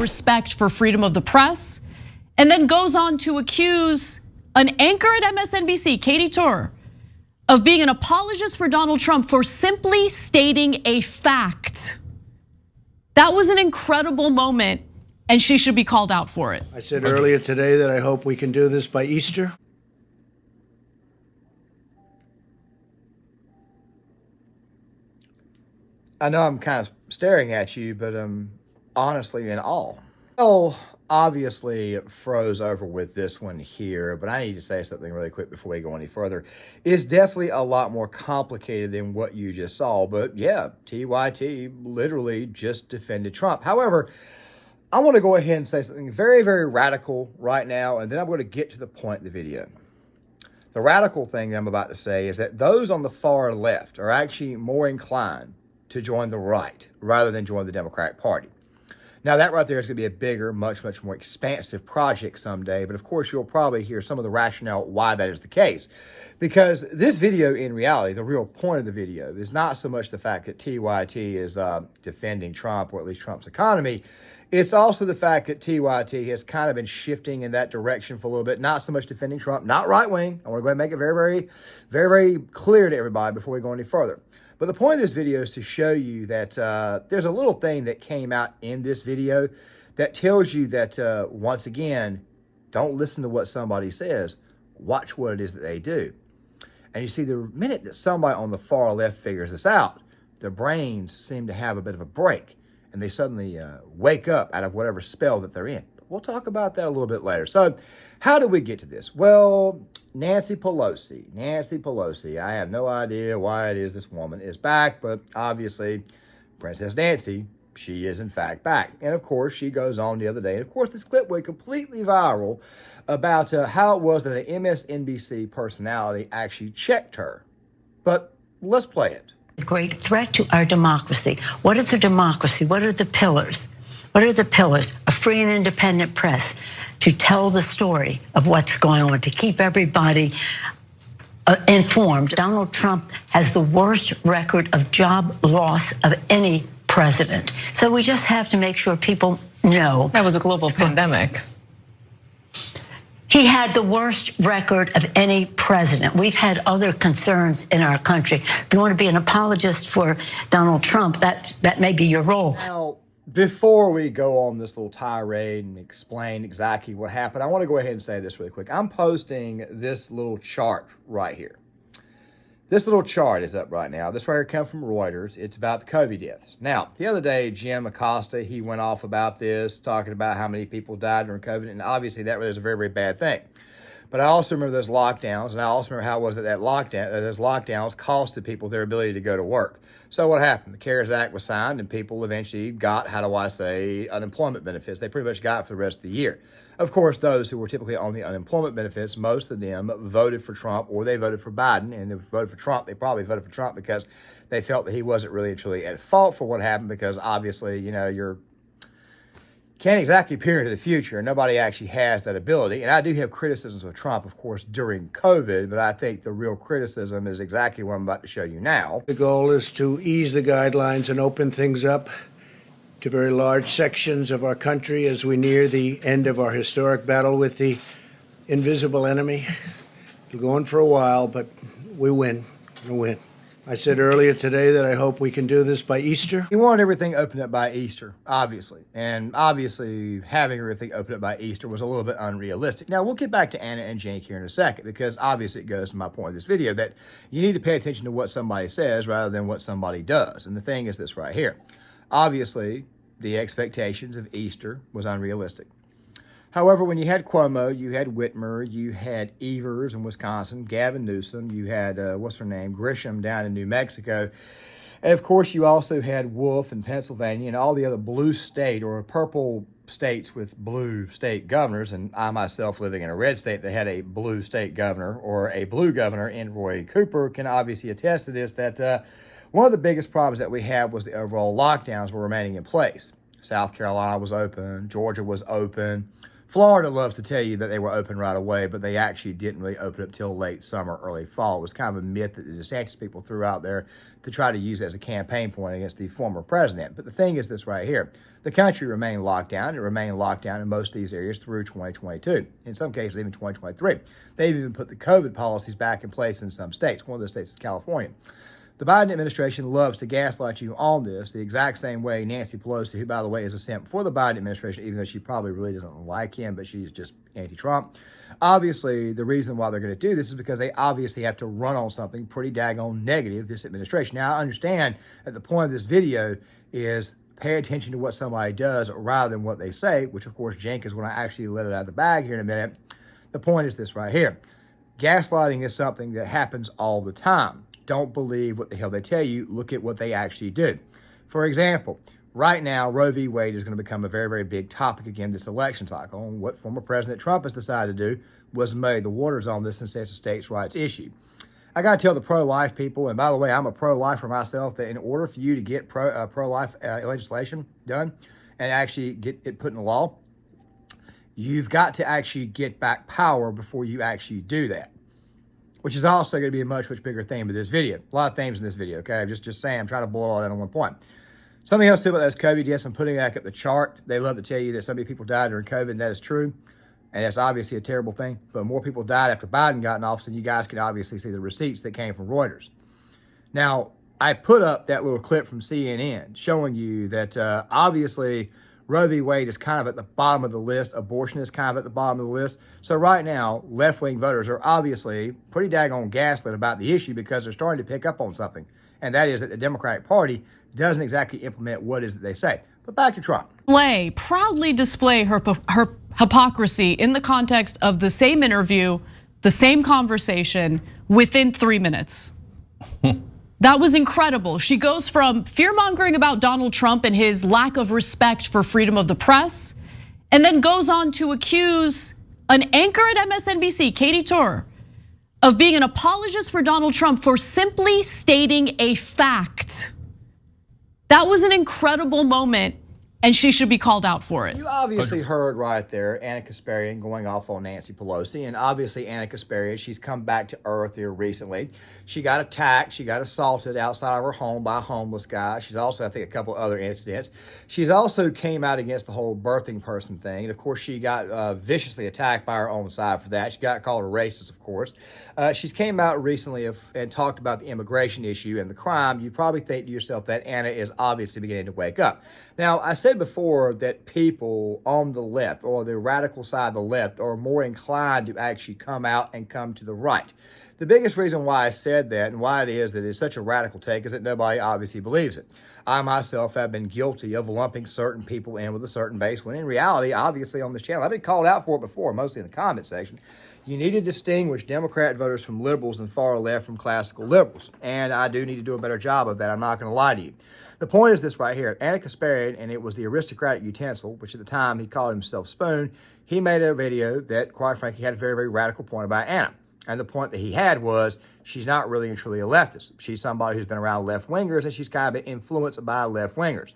respect for freedom of the press, and then goes on to accuse an anchor at MSNBC, Katie Tur, of being an apologist for Donald Trump for simply stating a fact. That was an incredible moment, and she should be called out for it. I said earlier today that I hope we can do this by Easter. I know I'm kind of staring at you, but I'm honestly in awe. Well, obviously it froze over with this one here, but I need to say something really quick before we go any further. It's definitely a lot more complicated than what you just saw, but yeah, TYT literally just defended Trump. However, I want to go ahead and say something very, very radical right now, and then I'm going to get to the point of the video. The radical thing I'm about to say is that those on the far left are actually more inclined to join the right rather than join the Democratic Party. Now that right there is going to be a bigger, much, much more expansive project someday, but of course you'll probably hear some of the rationale why that is the case. Because this video, in reality, the real point of the video is not so much the fact that TYT is defending Trump, or at least Trump's economy. It's also the fact that TYT has kind of been shifting in that direction for a little bit, not so much defending Trump, not right wing. I want to go ahead and make it very, very, very, very clear to everybody before we go any further. But the point of this video is to show you that there's a little thing that came out in this video that tells you that, once again, don't listen to what somebody says. Watch what it is that they do. And you see, the minute that somebody on the far left figures this out, their brains seem to have a bit of a break, and they suddenly wake up out of whatever spell that they're in. We'll talk about that a little bit later. So how did we get to this? Well, Nancy Pelosi, I have no idea why it is this woman is back, but obviously Princess Nancy, she is in fact back. And of course, she goes on the other day. And of course, this clip went completely viral about how it was that an MSNBC personality actually checked her. But let's play it. Great threat to our democracy. What is a democracy? What are the pillars? What are the pillars? A free and independent press to tell the story of what's going on, to keep everybody informed. Donald Trump has the worst record of job loss of any president. So we just have to make sure people know. That was a global pandemic. He had the worst record of any president. We've had other concerns in our country. If you want to be an apologist for Donald Trump, that may be your role. Now, before we go on this little tirade and explain exactly what happened, I want to go ahead and say this really quick. I'm posting this little chart right here. This little chart is up right now. This right here comes from Reuters. It's about the COVID deaths. Now, the other day, Jim Acosta, he went off about this, talking about how many people died during COVID, and obviously that was a very, very bad thing. But I also remember those lockdowns, and I also remember how it was that those lockdowns costed people their ability to go to work. So what happened? The CARES Act was signed, and people eventually got, unemployment benefits. They pretty much got it for the rest of the year. Of course, those who were typically on the unemployment benefits, most of them voted for Trump, or they voted for Biden, and they voted for Trump. They probably voted for Trump because they felt that he wasn't really and truly at fault for what happened, because obviously, you're can't exactly peer into the future, and nobody actually has that ability. And I do have criticisms of Trump, of course, during COVID, but I think the real criticism is exactly what I'm about to show you now. The goal is to ease the guidelines and open things up to very large sections of our country as we near the end of our historic battle with the invisible enemy. It'll go on for a while, but we win. We'll win. I said earlier today that I hope we can do this by Easter. He wanted everything opened up by Easter, obviously. And obviously, having everything opened up by Easter was a little bit unrealistic. Now, we'll get back to Anna and Cenk here in a second, because obviously it goes to my point of this video that you need to pay attention to what somebody says rather than what somebody does. And the thing is this right here. Obviously, the expectations of Easter was unrealistic. However, when you had Cuomo, you had Whitmer, you had Evers in Wisconsin, Gavin Newsom, you had, Grisham down in New Mexico. And of course, you also had Wolf in Pennsylvania and all the other blue state or purple states with blue state governors. And I myself, living in a red state that had a blue state governor or a blue governor in Roy Cooper, can obviously attest to this, that one of the biggest problems that we had was the overall lockdowns were remaining in place. South Carolina was open, Georgia was open, Florida loves to tell you that they were open right away, but they actually didn't really open up till late summer, early fall. It was kind of a myth that the DeSantis people threw out there to try to use as a campaign point against the former president. But the thing is this right here. The country remained locked down. It remained locked down in most of these areas through 2022. In some cases, even 2023. They've even put the COVID policies back in place in some states. One of those states is California. The Biden administration loves to gaslight you on this the exact same way Nancy Pelosi, who, by the way, is a simp for the Biden administration, even though she probably really doesn't like him, but she's just anti-Trump. Obviously, the reason why they're going to do this is because they obviously have to run on something pretty daggone negative, this administration. Now, I understand that the point of this video is pay attention to what somebody does rather than what they say, which, of course, Cenk is when I actually let it out of the bag here in a minute. The point is this right here. Gaslighting is something that happens all the time. Don't believe what the hell they tell you. Look at what they actually do. For example, right now, Roe v. Wade is going to become a very, very big topic again this election cycle. And what former President Trump has decided to do was muddy the waters on this and say it's a states' rights issue. I got to tell the pro-life people, and by the way, I'm a pro-lifer myself, that in order for you to get pro-life legislation done and actually get it put in law, you've got to actually get back power before you actually do that. Which is also going to be a much, much bigger theme of this video. A lot of themes in this video, okay? I'm just saying, I'm trying to boil all that on one point. Something else too about those COVID deaths, I'm putting back up the chart. They love to tell you that so many people died during COVID, and that is true. And that's obviously a terrible thing. But more people died after Biden got in office, and you guys can obviously see the receipts that came from Reuters. Now, I put up that little clip from CNN showing you that obviously Roe v. Wade is kind of at the bottom of the list. Abortion is kind of at the bottom of the list. So right now, left-wing voters are obviously pretty daggone gaslit about the issue because they're starting to pick up on something. And that is that the Democratic Party doesn't exactly implement what it is that they say. But back to Trump. Proudly display her hypocrisy in the context of the same interview, the same conversation within 3 minutes. That was incredible. She goes from fear-mongering about Donald Trump and his lack of respect for freedom of the press, and then goes on to accuse an anchor at MSNBC, Katie Tur, of being an apologist for Donald Trump for simply stating a fact. That was an incredible moment, and she should be called out for it. You obviously heard right there Ana Kasparian going off on Nancy Pelosi, and obviously Ana Kasparian, she's come back to earth here recently. She got attacked, she got assaulted outside of her home by a homeless guy. She's also, I think, a couple other incidents. She's also came out against the whole birthing person thing. And of course, she got viciously attacked by her own side for that. She got called a racist, of course. She's came out recently and talked about the immigration issue and the crime. You probably think to yourself that Ana is obviously beginning to wake up. Now, I said before that people on the left or the radical side of the left are more inclined to actually come out and come to the right. The biggest reason why I said that and why it is that it's such a radical take is that nobody obviously believes it. I myself have been guilty of lumping certain people in with a certain base when in reality, obviously on this channel, I've been called out for it before, mostly in the comment section. You need to distinguish Democrat voters from liberals and far left from classical liberals. And I do need to do a better job of that. I'm not going to lie to you. The point is this right here. Ana Kasparian, and it was the aristocratic utensil, which at the time he called himself Spoon. He made a video that, quite frankly, had a very, very radical point about Ana. And the point that he had was she's not really and truly a leftist. She's somebody who's been around left-wingers, and she's kind of been influenced by left-wingers.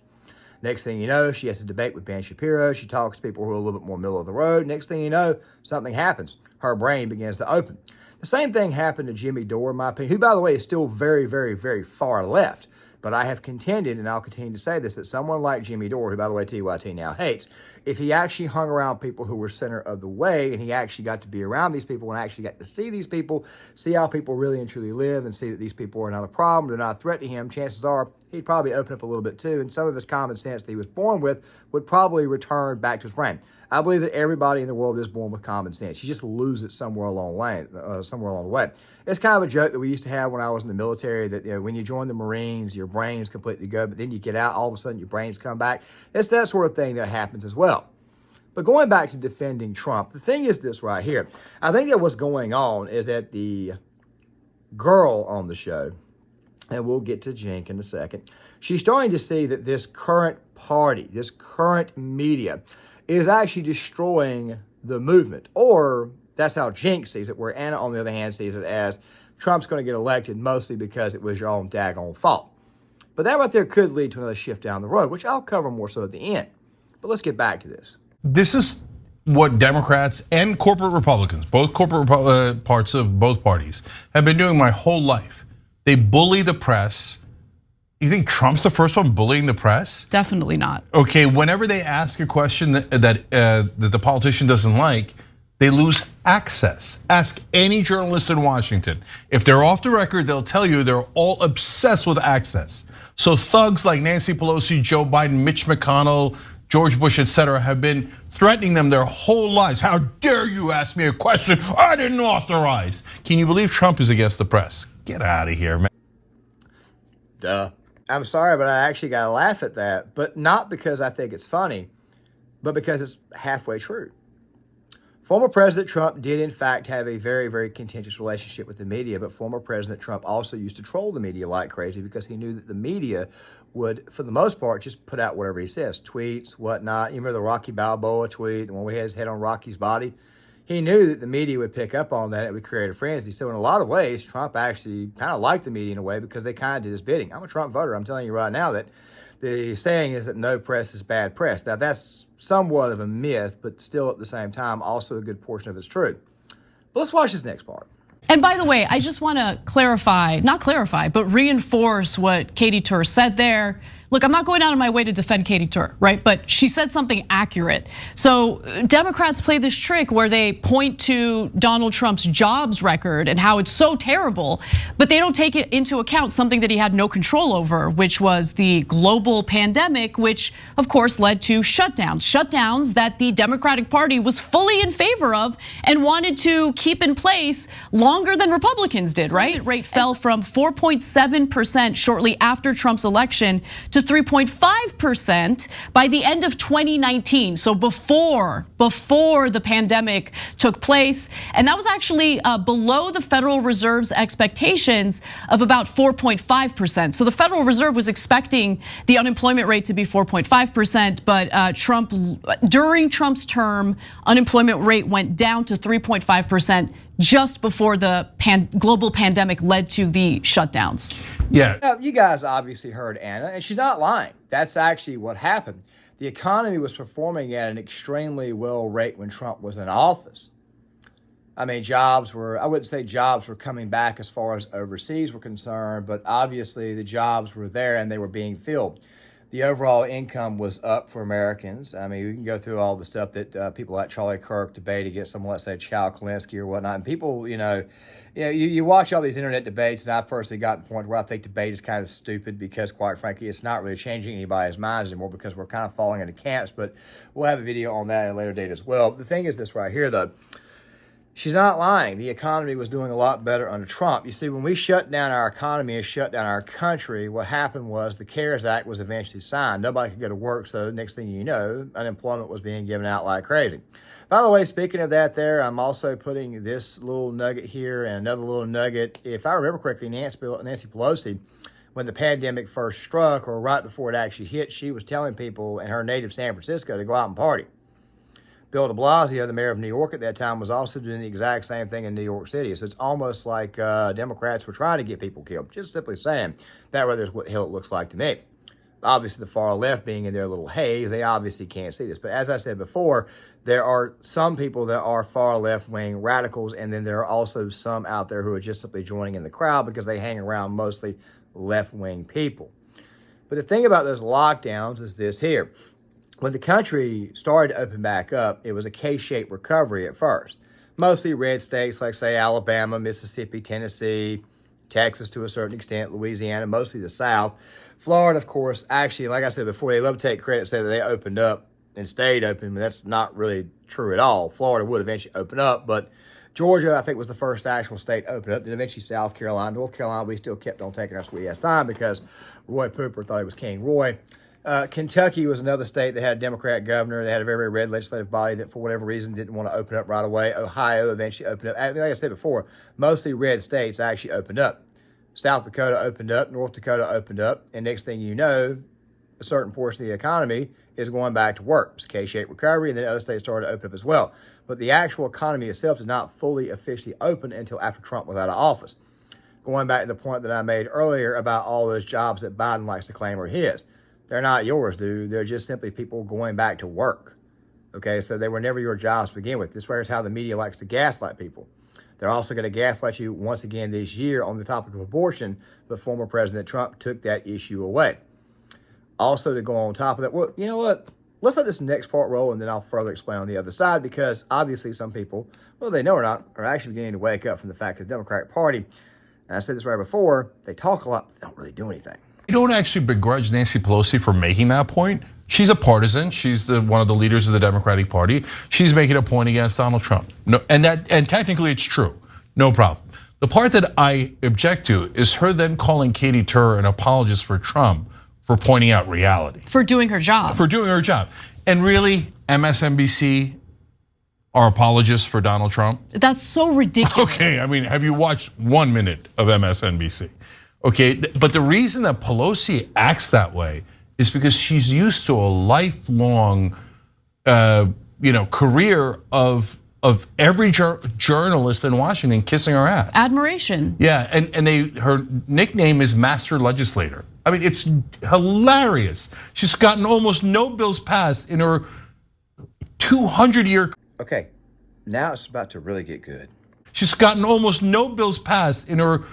Next thing you know, she has a debate with Ben Shapiro. She talks to people who are a little bit more middle of the road. Next thing you know, something happens. Her brain begins to open. The same thing happened to Jimmy Dore, in my opinion, who, by the way, is still very, very, very far left. But I have contended, and I'll continue to say this, that someone like Jimmy Dore, who, by the way, TYT now hates, if he actually hung around people who were center of the way, and he actually got to be around these people and actually got to see these people, see how people really and truly live, and see that these people are not a problem, they're not a threat to him, chances are he'd probably open up a little bit too, and some of his common sense that he was born with would probably return back to his brain. I believe that everybody in the world is born with common sense. You just lose it somewhere along the way. It's kind of a joke that we used to have when I was in the military that when you join the Marines, your brains completely go, but then you get out, all of a sudden your brains come back. It's that sort of thing that happens as well. But going back to defending Trump, the thing is this right here. I think that what's going on is that the girl on the show, and we'll get to Cenk in a second, she's starting to see that this current party, this current media, is actually destroying the movement. Or that's how Cenk sees it, where Ana, on the other hand, sees it as Trump's going to get elected mostly because it was your own daggone fault. But that right there could lead to another shift down the road, which I'll cover more so at the end. But let's get back to this. This is what Democrats and corporate Republicans, both corporate parts of both parties, have been doing my whole life. They bully the press. You think Trump's the first one bullying the press? Definitely not. Okay, whenever they ask a question that the politician doesn't like, they lose access. Ask any journalist in Washington. If they're off the record, they'll tell you they're all obsessed with access. So thugs like Nancy Pelosi, Joe Biden, Mitch McConnell, George Bush, etc., have been threatening them their whole lives. How dare you ask me a question I didn't authorize? Can you believe Trump is against the press? Get out of here, man. Duh. I'm sorry, but I actually got to laugh at that. But not because I think it's funny, but because it's halfway true. Former President Trump did, in fact, have a very, very contentious relationship with the media, but former President Trump also used to troll the media like crazy because he knew that the media would, for the most part, just put out whatever he says, tweets, whatnot. You remember the Rocky Balboa tweet, the one where he had his head on Rocky's body? He knew that the media would pick up on that and it would create a frenzy. So in a lot of ways, Trump actually kind of liked the media in a way because they kind of did his bidding. I'm a Trump voter. I'm telling you right now that the saying is that no press is bad press. Now, that's somewhat of a myth, but still at the same time, also a good portion of it's true. But let's watch this next part. And by the way, I just want to but reinforce what Katie Tur said there. Look, I'm not going out of my way to defend Katie Tur, right? But she said something accurate. So Democrats play this trick where they point to Donald Trump's jobs record and how it's so terrible, but they don't take it into account something that he had no control over, which was the global pandemic, which of course led to shutdowns that the Democratic Party was fully in favor of and wanted to keep in place longer than Republicans did, right? Rate fell from 4.7% shortly after Trump's election to 3.5% by the end of 2019. So before the pandemic took place. And that was actually below the Federal Reserve's expectations of about 4.5%. So the Federal Reserve was expecting the unemployment rate to be 4.5%, but during Trump's term, unemployment rate went down to 3.5% just before the global pandemic led to the shutdowns. Yeah. Now, you guys obviously heard Anna, and she's not lying. That's actually what happened. The economy was performing at an extremely well rate when Trump was in office. I mean, I wouldn't say jobs were coming back as far as overseas were concerned, but obviously the jobs were there and they were being filled. The overall income was up for Americans. I mean, we can go through all the stuff that people like Charlie Kirk debate against someone, let's say Chow Klinsky or whatnot. And people, you watch all these internet debates, and I've personally gotten to the point where I think debate is kind of stupid because, quite frankly, it's not really changing anybody's minds anymore because we're kind of falling into camps. But we'll have a video on that at a later date as well. The thing is this right here, though. She's not lying. The economy was doing a lot better under Trump. You see, when we shut down our economy and shut down our country, what happened was the CARES Act was eventually signed. Nobody could go to work, so the next thing you know, unemployment was being given out like crazy. By the way, speaking of that there, I'm also putting this little nugget here and another little nugget. If I remember correctly, Nancy Pelosi, when the pandemic first struck or right before it actually hit, she was telling people in her native San Francisco to go out and party. Bill de Blasio, the mayor of New York at that time, was also doing the exact same thing in New York City. So it's almost like Democrats were trying to get people killed. Just simply saying, that rather is what the hell it looks like to me. Obviously, the far left being in their little haze, they obviously can't see this. But as I said before, there are some people that are far left-wing radicals, and then there are also some out there who are just simply joining in the crowd because they hang around mostly left-wing people. But the thing about those lockdowns is this here. When the country started to open back up, it was a K-shaped recovery at first. Mostly red states like, say, Alabama, Mississippi, Tennessee, Texas to a certain extent, Louisiana, mostly the South. Florida, of course, actually, like I said before, they love to take credit, say that they opened up and stayed open, but that's not really true at all. Florida would eventually open up, but Georgia, I think, was the first actual state to open up. Then eventually South Carolina, North Carolina, we still kept on taking our sweet-ass time because Roy Pooper thought he was King Roy. Kentucky was another state that had a Democrat governor. They had a very, very red legislative body that, for whatever reason, didn't want to open up right away. Ohio eventually opened up. Like I said before, mostly red states actually opened up. South Dakota opened up. North Dakota opened up. And next thing you know, a certain portion of the economy is going back to work. It's a K-shaped recovery, and then other states started to open up as well. But the actual economy itself did not fully officially open until after Trump was out of office. Going back to the point that I made earlier about all those jobs that Biden likes to claim are his. They're not yours, dude. They're just simply people going back to work. Okay, so they were never your jobs to begin with. This is how the media likes to gaslight people. They're also going to gaslight you once again this year on the topic of abortion, but former President Trump took that issue away. Also, to go on top of that, well, you know what? Let's let this next part roll, and then I'll further explain on the other side, because obviously some people, whether they know or not, are actually beginning to wake up from the fact that the Democratic Party, and I said this right before, they talk a lot, but they don't really do anything. I don't actually begrudge Nancy Pelosi for making that point. She's a partisan. She's one of the leaders of the Democratic Party. She's making a point against Donald Trump. No, and technically it's true. No problem. The part that I object to is her then calling Katie Tur an apologist for Trump for pointing out reality. For doing her job. For doing her job. And really, MSNBC are apologists for Donald Trump? That's so ridiculous. Okay, I mean, have you watched 1 minute of MSNBC? Okay, but the reason that Pelosi acts that way is because she's used to a lifelong, career of every journalist in Washington kissing her ass. Admiration. Yeah, and her nickname is Master Legislator. I mean, it's hilarious. She's gotten almost no bills passed in her 200-year. Okay, now it's about to really get good. She's gotten almost no bills passed in her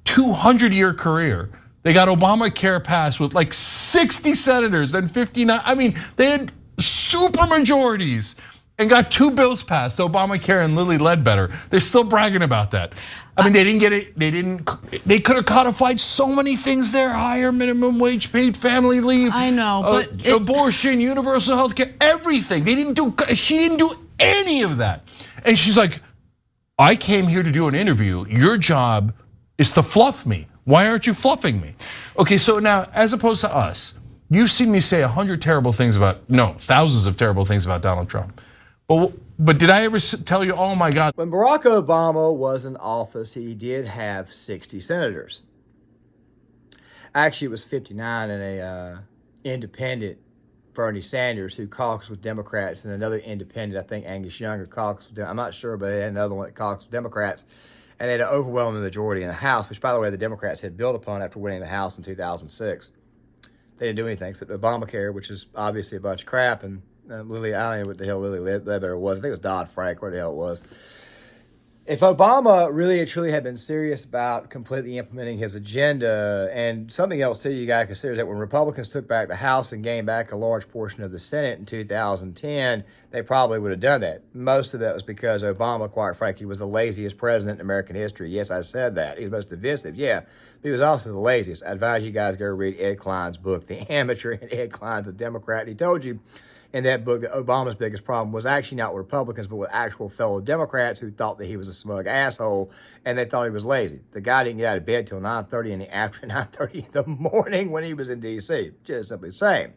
200-year career. They got Obamacare passed with like 60 senators and 59. I mean, they had super majorities and got 2 bills passed, Obamacare and Lilly Ledbetter. They're still bragging about that. I mean, they didn't get it. They could have codified so many things there: higher minimum wage, paid family leave. I know, but abortion, universal health care, everything. She didn't do any of that. And she's like, I came here to do an interview. Your job is to fluff me. Why aren't you fluffing me? Okay, so now, as opposed to us, you've seen me say thousands of terrible things about Donald Trump. But did I ever tell you, oh my God? When Barack Obama was in office, he did have 60 senators. Actually, it was 59 and a independent, Bernie Sanders, who caucused with Democrats, and another independent, I think Angus Younger, caucused with I'm not sure, but they had another one that caucused with Democrats. And they had an overwhelming majority in the House, which, by the way, the Democrats had built upon after winning the House in 2006. They didn't do anything except Obamacare, which is obviously a bunch of crap. And I don't know what the hell Lilly Ledbetter was. I think it was Dodd-Frank, where the hell it was. If Obama really and truly had been serious about completely implementing his agenda, and something else too you got to consider is that when Republicans took back the House and gained back a large portion of the Senate in 2010, they probably would have done that. Most of that was because Obama, quite frankly, was the laziest president in American history. Yes, I said that. He was most divisive, yeah, but he was also the laziest. I advise you guys go read Ed Klein's book, The Amateur, and Ed Klein's a Democrat. He told you in that book that Obama's biggest problem was actually not with Republicans, but with actual fellow Democrats who thought that he was a smug asshole and they thought he was lazy. The guy didn't get out of bed till 9:30 in the afternoon, 9:30 in the morning when he was in D.C. Just simply saying.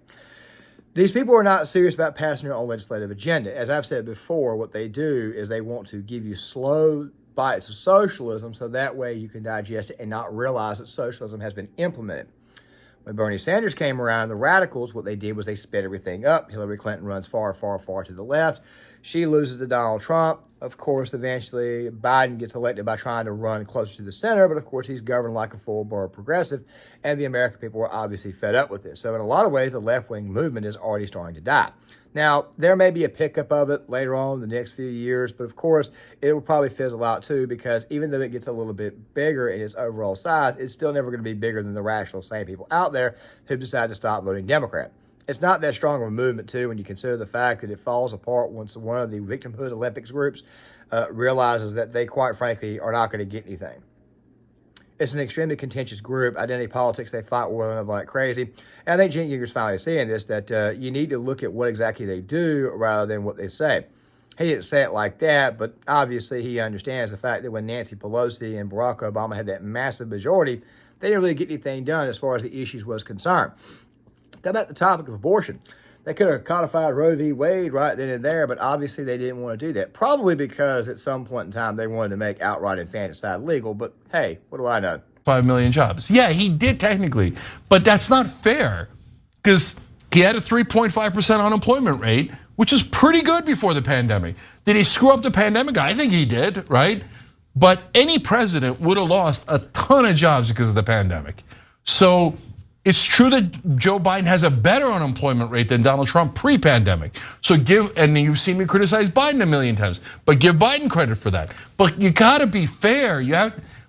These people are not serious about passing their own legislative agenda. As I've said before, what they do is they want to give you slow bites of socialism so that way you can digest it and not realize that socialism has been implemented. When Bernie Sanders came around, the radicals, what they did was they sped everything up. Hillary Clinton runs far, far, far to the left. She loses to Donald Trump. Of course, eventually Biden gets elected by trying to run closer to the center, but of course he's governed like a full-bore progressive, and the American people are obviously fed up with this. So in a lot of ways, the left-wing movement is already starting to die. Now, there may be a pickup of it later on in the next few years, but of course, it will probably fizzle out too, because even though it gets a little bit bigger in its overall size, it's still never going to be bigger than the rational, sane people out there who decide to stop voting Democrat. It's not that strong of a movement, too, when you consider the fact that it falls apart once one of the victimhood Olympics groups realizes that they, quite frankly, are not going to get anything. It's an extremely contentious group. Identity politics, they fight one another like crazy. And I think Cenk Yeager's finally saying this, that you need to look at what exactly they do rather than what they say. He didn't say it like that, but obviously he understands the fact that when Nancy Pelosi and Barack Obama had that massive majority, they didn't really get anything done as far as the issues was concerned. How about the topic of abortion? They could have codified Roe v. Wade right then and there, but obviously they didn't want to do that. Probably because at some point in time they wanted to make outright infanticide legal, but hey, what do I know? 5 million jobs. Yeah, he did technically, but that's not fair because he had a 3.5% unemployment rate, which is pretty good before the pandemic. Did he screw up the pandemic? I think he did, right? But any president would have lost a ton of jobs because of the pandemic. So It's true that Joe Biden has a better unemployment rate than Donald Trump pre-pandemic. So and you've seen me criticize Biden a million times, but give Biden credit for that. But you gotta be fair.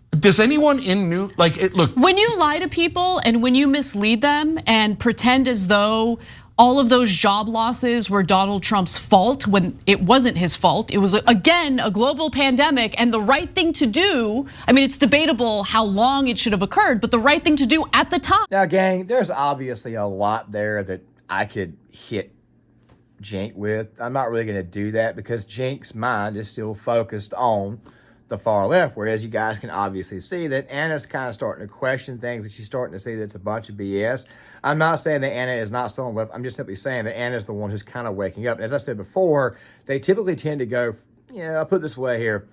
Does anyone look? When you lie to people and when you mislead them and pretend as though all of those job losses were Donald Trump's fault when it wasn't his fault. It was, again, a global pandemic, and the right thing to do, I mean, it's debatable how long it should have occurred, but the right thing to do at the time. Now, gang, there's obviously a lot there that I could hit Cenk with. I'm not really going to do that because Cenk's mind is still focused on the far left, whereas you guys can obviously see that Anna's kind of starting to question things, that she's starting to see that's a bunch of BS. I'm not saying that Ana is not still on the left. I'm just simply saying that Anna's the one who's kind of waking up. And as I said before, they typically tend to go, I'll put it this way here.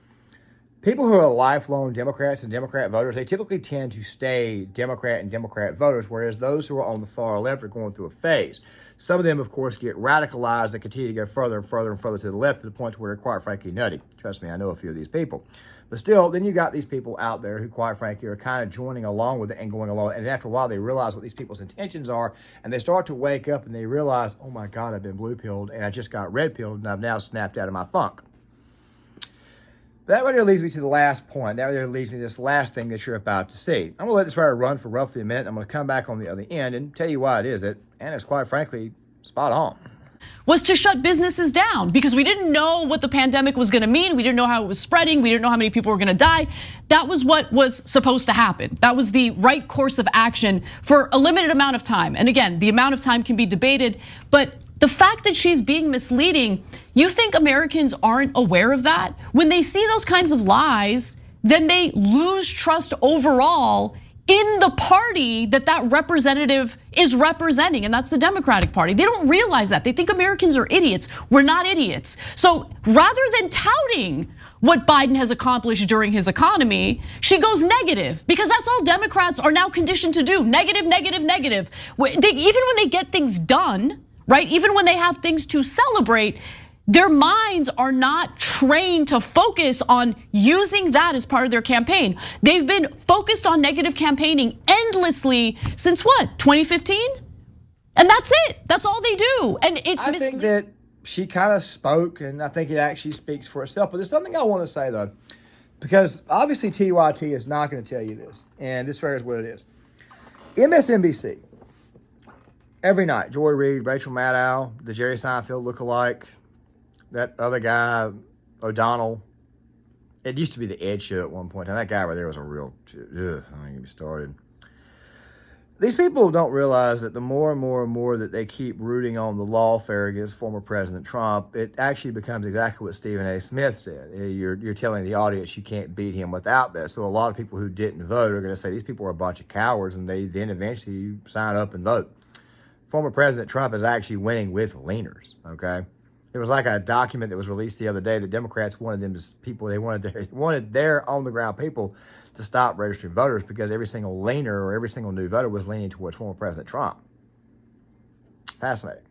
People who are lifelong Democrats and Democrat voters, they typically tend to stay Democrat and Democrat voters, whereas those who are on the far left are going through a phase. Some of them, of course, get radicalized and continue to go further and further and further to the left to the point where they're quite frankly nutty. Trust me, I know a few of these people. But still, then you got these people out there who, quite frankly, are kind of joining along with it and going along. And after a while, they realize what these people's intentions are, and they start to wake up and they realize, oh my God, I've been blue-pilled, and I just got red-pilled, and I've now snapped out of my funk. That right there leads me to the last point. That right there leads me to this last thing that you're about to see. I'm going to let this right run for roughly a minute. I'm going to come back on the other end and tell you why it is that Anna's, quite frankly, spot on. Was to shut businesses down because we didn't know what the pandemic was gonna mean. We didn't know how it was spreading. We didn't know how many people were gonna die. That was what was supposed to happen. That was the right course of action for a limited amount of time. And again, the amount of time can be debated, but the fact that she's being misleading, you think Americans aren't aware of that? When they see those kinds of lies, then they lose trust overall in the party that representative is representing, and that's the Democratic Party. They don't realize that. They think Americans are idiots. We're not idiots. So rather than touting what Biden has accomplished during his economy, she goes negative because that's all Democrats are now conditioned to do. Negative, negative, negative. Even when they get things done, right? Even when they have things to celebrate, their minds are not trained to focus on using that as part of their campaign. They've been focused on negative campaigning endlessly since what, 2015? And that's it. That's all they do. And it's I think that she kind of spoke, and I think it actually speaks for itself. But there's something I want to say, though, because obviously TYT is not going to tell you this, and this right is what it is. MSNBC, every night, Joy Reid, Rachel Maddow, the Jerry Seinfeld lookalike, that other guy, O'Donnell. It used to be the Ed Show at one point. And that guy right there was a real, I ain't get me started. These people don't realize that the more and more and more that they keep rooting on the lawfare against former President Trump, it actually becomes exactly what Stephen A. Smith said. You're telling the audience you can't beat him without that. So a lot of people who didn't vote are going to say these people are a bunch of cowards, and they then eventually sign up and vote. Former President Trump is actually winning with leaners, okay? It was like a document that was released the other day that Democrats wanted them to people. They wanted their on the ground people to stop registering voters because every single leaner or every single new voter was leaning towards former President Trump. Fascinating.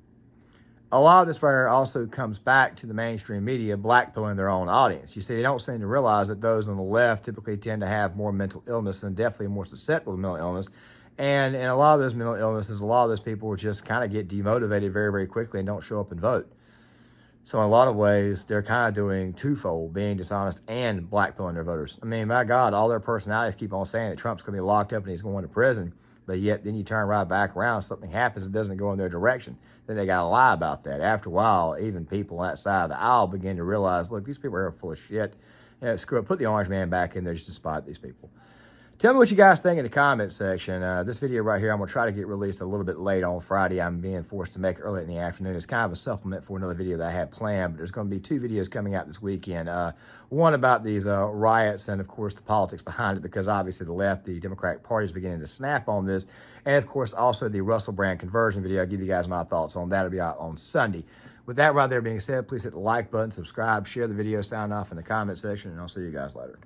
A lot of this fire also comes back to the mainstream media blackpilling their own audience. You see, they don't seem to realize that those on the left typically tend to have more mental illness and definitely more susceptible to mental illness. And in a lot of those mental illnesses, a lot of those people just kind of get demotivated very, very quickly and don't show up and vote. So in a lot of ways, they're kind of doing twofold, being dishonest and blackpilling their voters. I mean, my God, all their personalities keep on saying that Trump's going to be locked up and he's going to prison. But yet then you turn right back around, something happens, it doesn't go in their direction. Then they got to lie about that. After a while, even people on that side of the aisle begin to realize, look, these people are full of shit. Screw it, put the orange man back in there just to spot these people. Tell me what you guys think in the comments section. This video right here, I'm going to try to get released a little bit late on Friday. I'm being forced to make it early in the afternoon. It's kind of a supplement for another video that I had planned, but there's going to be two videos coming out this weekend. One about these riots and, of course, the politics behind it, because obviously the left, the Democratic Party, is beginning to snap on this. And, of course, also the Russell Brand conversion video. I'll give you guys my thoughts on that. It'll be out on Sunday. With that right there being said, please hit the like button, subscribe, share the video, sound off in the comment section, and I'll see you guys later.